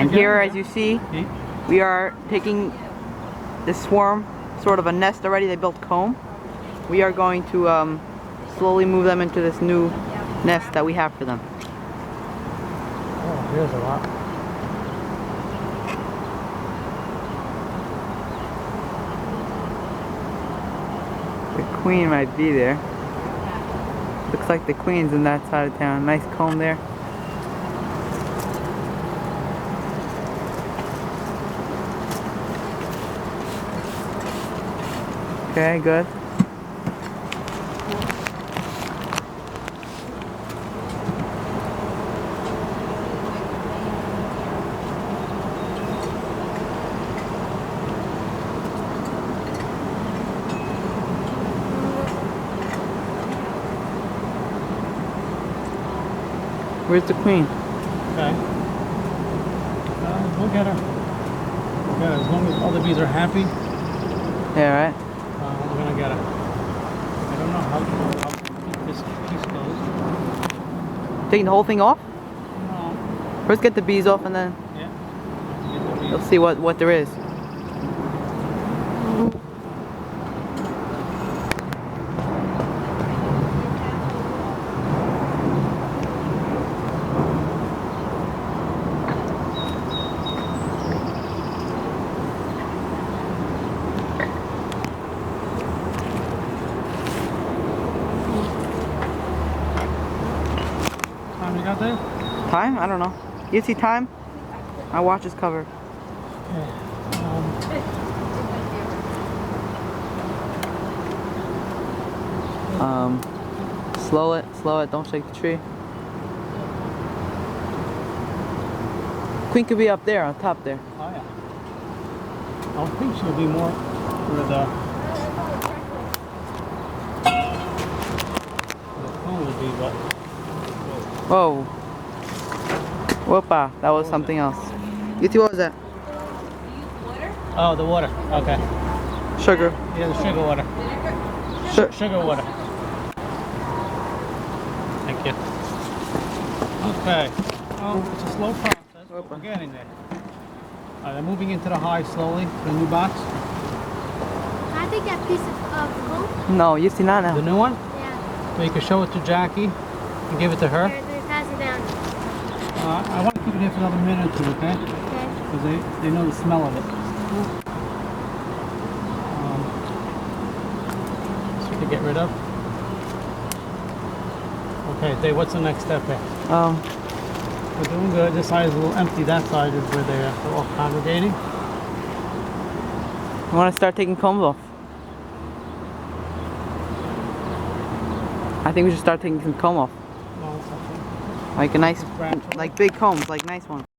And here, as you see, we are taking this swarm, sort of a nest already. They built comb. We are going to slowly move them into this new nest that we have for them. Oh, here's a lot. The queen might be there. Looks like the queen's in that side of town. Nice comb there. Okay, good. Where's the queen? Okay. We'll get her. We'll get her. As long as all the bees are happy. Yeah, right? We're gonna get her. I don't know how to keep this piece closed. Taking the whole thing off? No. First get the bees off and then you'll see what there is. You got there? Time? I don't know. You see time? My watch is covered. Okay. Slow it, don't shake the tree. Queen could be up there, on top there. Oh yeah. I think she'll be more where the phone will be, but Whoa. Whoopa, that was something else. You see, what was that? oh, the water. Okay. Sugar. Yeah, the sugar water. Sugar water. Thank you. Okay. Oh, it's a slow process, but we're getting there. They're moving into the hive slowly, the new box. Can I take that piece of comb? No, you see not The now. new one? Yeah. So you can show it to Jackie and give it to her. Here, pass it down. I want to keep it here for another minute or two, okay? Okay. Because they know the smell of it. So to get rid of. Okay, Dave, what's the next step here? We're doing good. This side is a little empty. That side is where they're all congregating. I want to start taking combs off. I think we should start taking some comb off. No, it's okay. Like a nice, Branch. like big combs, like nice ones.